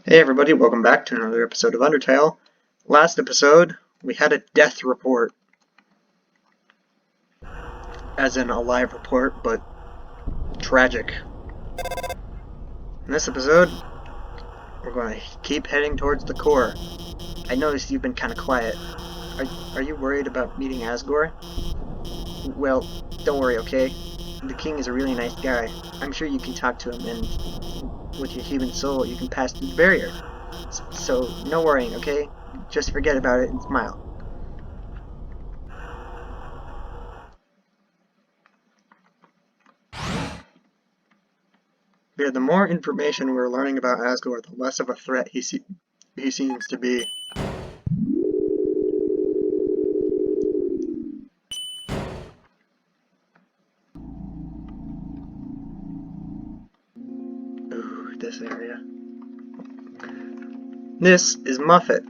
Hey everybody, welcome back to another episode of Undertale. Last episode, we had a death report. As in a live report, but tragic. In this episode, we're going to keep heading towards the core. I noticed you've been kind of quiet. Are you worried about meeting Asgore? Well, don't worry, okay? The king is a really nice guy. I'm sure you can talk to him, and with your human soul, you can pass through the barrier. So, no worrying, okay? Just forget about it and smile. Yeah, the more information we're learning about Asgore, the less of a threat he seems to be. Ooh, this area. This is Muffet.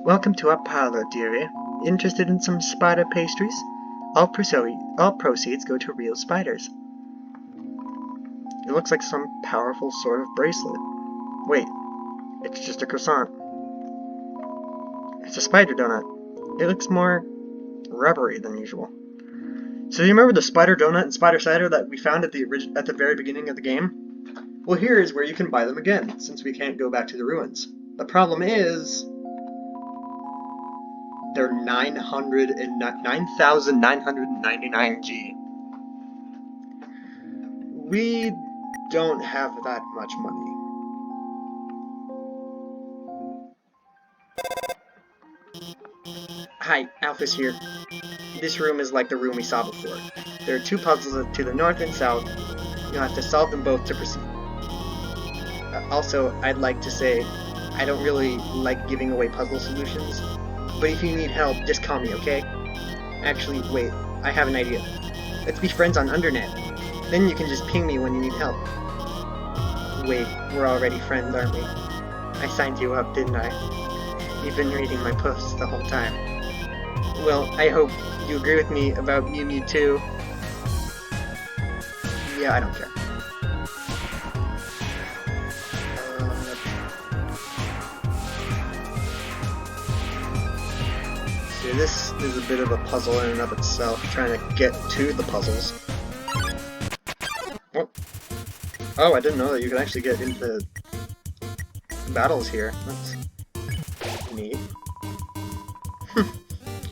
Welcome to our parlor, dearie. Interested in some spider pastries? All proceeds go to real spiders. It looks like some powerful sort of bracelet. Wait, it's just a croissant. It's a spider donut. It looks more rubbery than usual. So you remember the spider donut and spider cider that we found at the very beginning of the game? Well, here is where you can buy them again, since we can't go back to the ruins. The problem is they're 9,999 G. We don't have that much money. Hi, Alphys here. This room is like the room we saw before. There are two puzzles to the north and south. You'll have to solve them both to proceed. Also, I'd like to say, I don't really like giving away puzzle solutions, but if you need help, just call me, okay? Actually, wait, I have an idea. Let's be friends on Undernet. Then you can just ping me when you need help. Wait, we're already friends, aren't we? I signed you up, didn't I? You've been reading my posts the whole time. Well, I hope you agree with me about Mew Mew too. Yeah, I don't care. See, this is a bit of a puzzle in and of itself, trying to get to the puzzles. Oh, I didn't know that you could actually get into battles here. That's neat.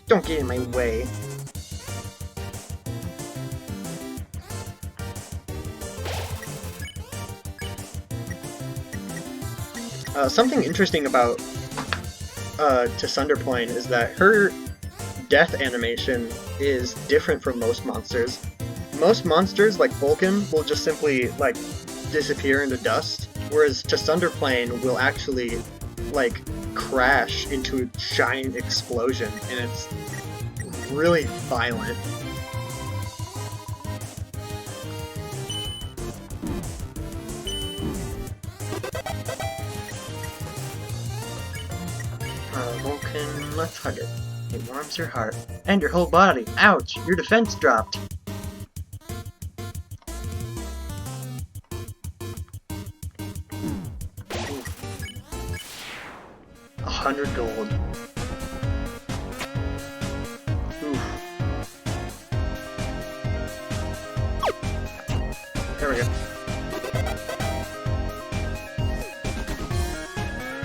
Don't get in my way. Something interesting about Sunderplane is that her death animation is different from most monsters. Most monsters, like Vulcan, will just simply, like, disappear into dust, whereas Sunderplane will actually, like, crash into a giant explosion, and it's really violent. Vulcan, let's hug it. It warms your heart. And your whole body. Ouch! Your defense dropped! Oof. 100 gold. Oof. There we go.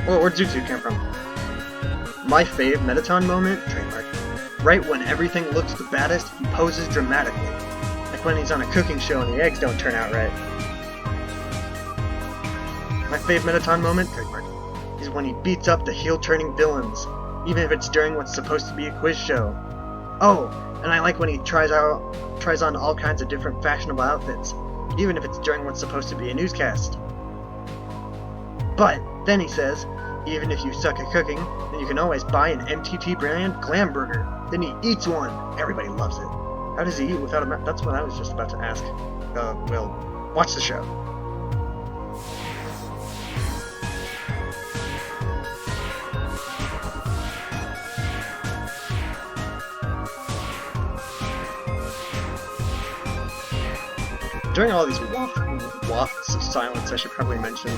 Whoa, where'd Jutsu come from? My fave Metaton moment, trademark. Right when everything looks the baddest, he poses dramatically. Like when he's on a cooking show and the eggs don't turn out right. My fave Metaton moment, trademark, is when he beats up the heel-turning villains, even if it's during what's supposed to be a quiz show. Oh, and I like when he tries on all kinds of different fashionable outfits, even if it's during what's supposed to be a newscast. But then he says, even if you suck at cooking, then you can always buy an MTT brand clam burger. Then he eats one. Everybody loves it. How does he eat without a mouth? That's what I was just about to ask. Well, watch the show. During all these lots of silence, I should probably mention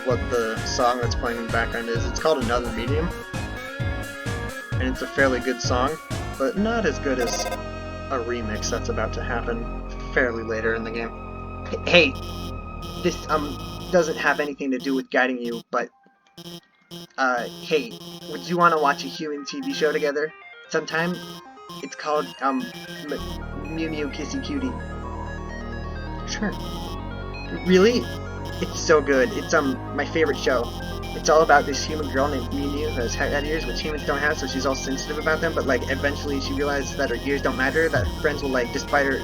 what the song that's playing in the background is. It's called Another Medium, and it's a fairly good song, but not as good as a remix that's about to happen fairly later in the game. Hey, this doesn't have anything to do with guiding you, but hey, would you want to watch a human TV show together sometime? It's called Mew Mew Kissy Cutie. Sure. Really? It's so good. It's my favorite show. It's all about this human girl named Mew Mew who has head ears, which humans don't have, so she's all sensitive about them, but like eventually she realizes that her ears don't matter, that her friends will like, despite her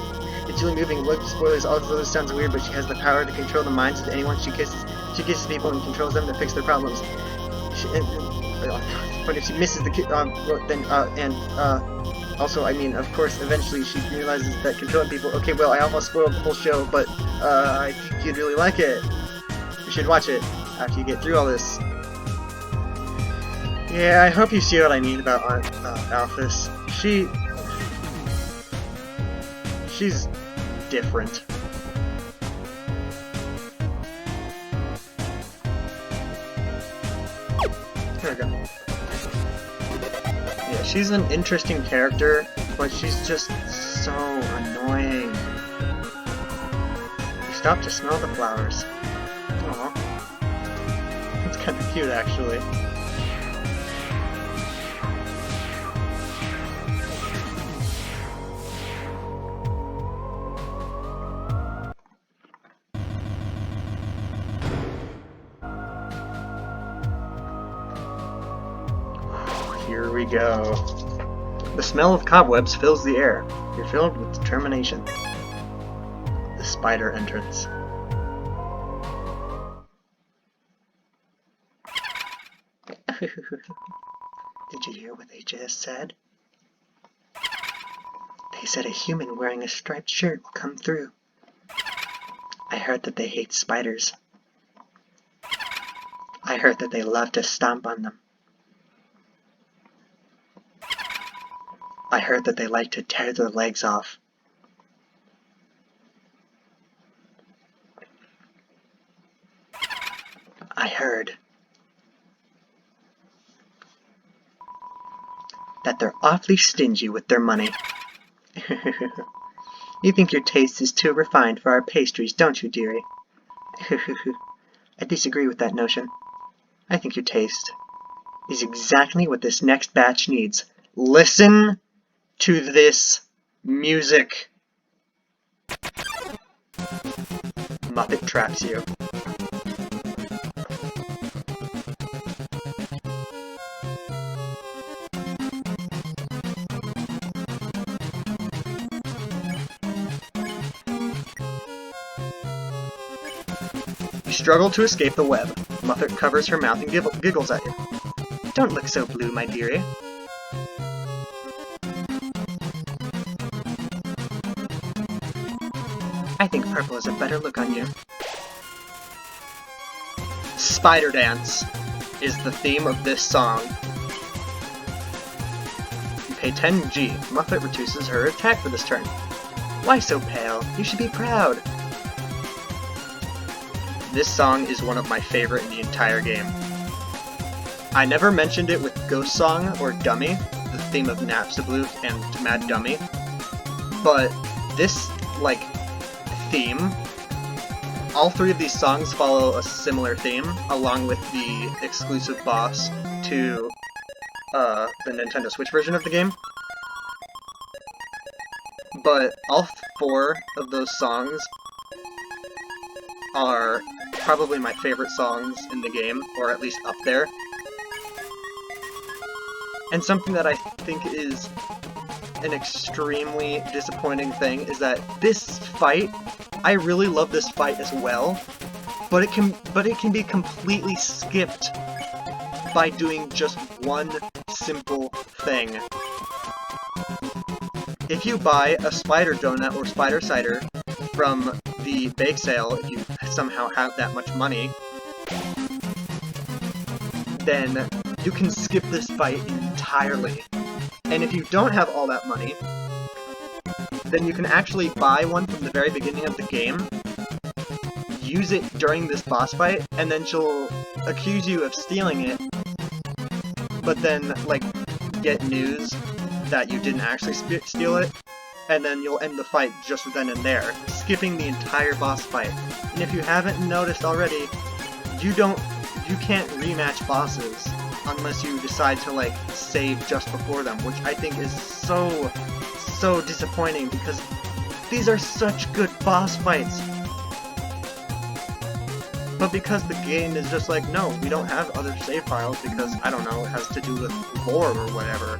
it's really moving look, spoilers, all of those sounds weird, but she has the power to control the minds of anyone she kisses. She kisses people and controls them to fix their problems. But if she misses the kid, also, I mean, of course, eventually she realizes that controlling people. Okay, well, I almost spoiled the whole show, but I think you'd really like it. You should watch it after you get through all this. Yeah, I hope you see what I mean about Alphys. She's different. There we go. Yeah, she's an interesting character, but she's just so annoying. You stop to smell the flowers. Aww. That's kind of cute, actually. Here we go. The smell of cobwebs fills the air. You're filled with determination. The spider entrance. Did you hear what they just said? They said a human wearing a striped shirt will come through. I heard that they hate spiders. I heard that they love to stomp on them. I heard that they like to tear their legs off. I heard that they're awfully stingy with their money. You think your taste is too refined for our pastries, don't you, dearie? I disagree with that notion. I think your taste is exactly what this next batch needs. Listen to this music. Muffet traps you. You struggle to escape the web. Muffet covers her mouth and giggles at you. Don't look so blue, my dearie. I think purple is a better look on you. Spider Dance is the theme of this song. You pay 10G. Muffet reduces her attack for this turn. Why so pale? You should be proud. This song is one of my favorite in the entire game. I never mentioned it with Ghost Song or Dummy, the theme of Napstablook and Mad Dummy, but this, like, theme, all three of these songs follow a similar theme, along with the exclusive boss to the Nintendo Switch version of the game. But all four of those songs are probably my favorite songs in the game, or at least up there. And something that I think is an extremely disappointing thing is that this fight, I really love this fight as well, but it can be completely skipped by doing just one simple thing. If you buy a spider donut or spider cider from the bake sale, if you somehow have that much money, then you can skip this fight entirely. And if you don't have all that money, then you can actually buy one from the very beginning of the game, use it during this boss fight, and then she'll accuse you of stealing it, but then, like, get news that you didn't actually steal it, and then you'll end the fight just then and there, skipping the entire boss fight. And if you haven't noticed already, you can't rematch bosses unless you decide to, like, save just before them, which I think is so disappointing, because these are such good boss fights. But because the game is just like, no, we don't have other save files because, I don't know, it has to do with lore or whatever.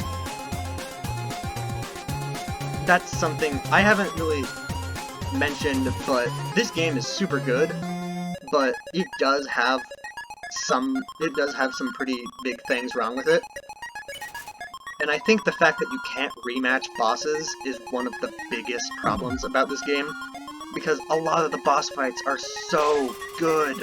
That's something I haven't really mentioned, but this game is super good, but it does have some pretty big things wrong with it. And I think the fact that you can't rematch bosses is one of the biggest problems about this game, because a lot of the boss fights are so good.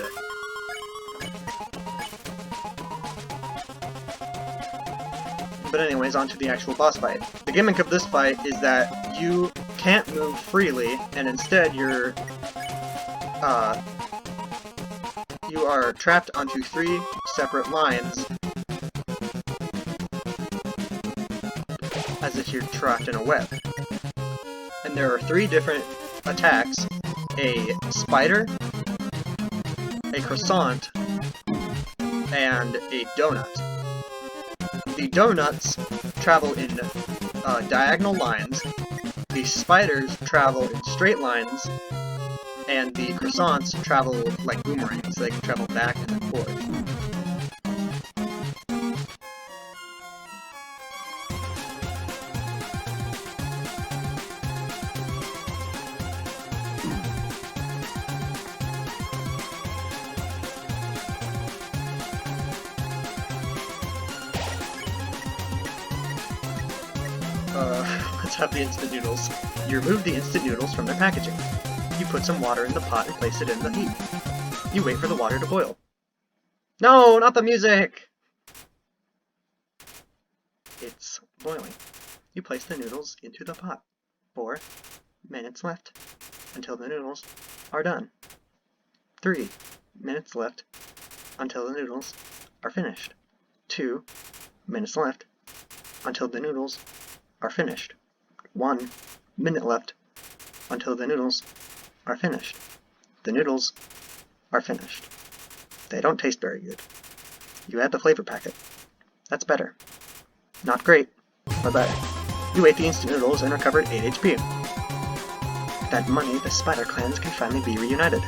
But anyways, on to the actual boss fight. The gimmick of this fight is that you can't move freely, and instead you are trapped onto 3 separate lines, as if you're trapped in a web. And there are 3 different attacks: a spider, a croissant, and a donut. The donuts travel in diagonal lines, the spiders travel in straight lines, and the croissants travel like boomerangs. They can travel back and then forth. Let's have the instant noodles. You remove the instant noodles from their packaging. You put some water in the pot and place it in the heat. You wait for the water to boil. No, not the music! It's boiling. You place the noodles into the pot. 4 minutes left until the noodles are done. 3 minutes left until the noodles are finished. 2 minutes left until the noodles are finished. 1 minute left until the noodles are finished. The noodles are finished. They don't taste very good. You add the flavor packet. That's better. Not great, but better. You ate the instant noodles and recovered 8 HP. With that money, the spider clans can finally be reunited.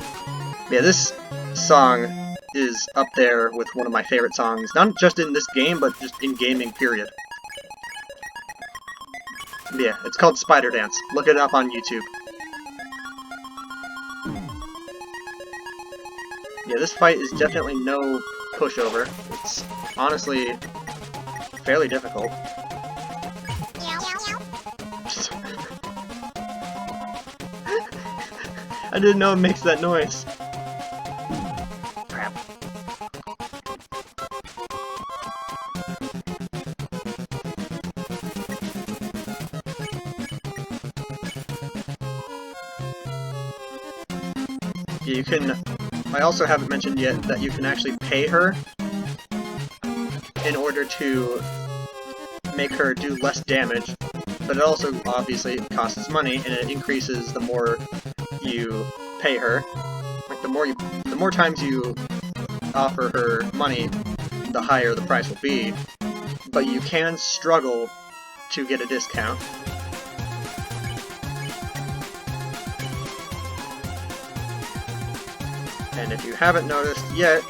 Yeah, this song is up there with one of my favorite songs, not just in this game, but just in gaming, period. Yeah, it's called Spider Dance. Look it up on YouTube. Yeah, this fight is definitely no pushover. It's honestly fairly difficult. I didn't know it makes that noise. Crap. Yeah, you can... I also haven't mentioned yet that you can actually pay her in order to make her do less damage, but it also obviously costs money, and it increases the more you pay her. Like the more times you offer her money, the higher the price will be. But you can struggle to get a discount. And if you haven't noticed yet,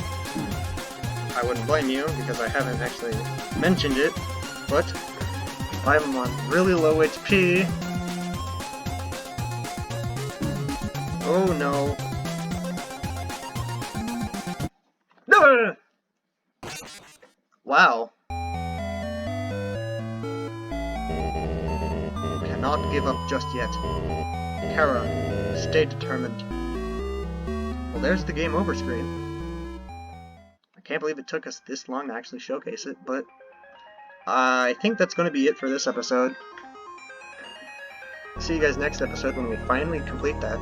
I wouldn't blame you, because I haven't actually mentioned it, but if I'm on really low HP... Oh no. No! Wow. Cannot give up just yet. Kara, stay determined. Well, there's the game over screen. I can't believe it took us this long to actually showcase it, but I think that's going to be it for this episode. See you guys next episode when we finally complete that.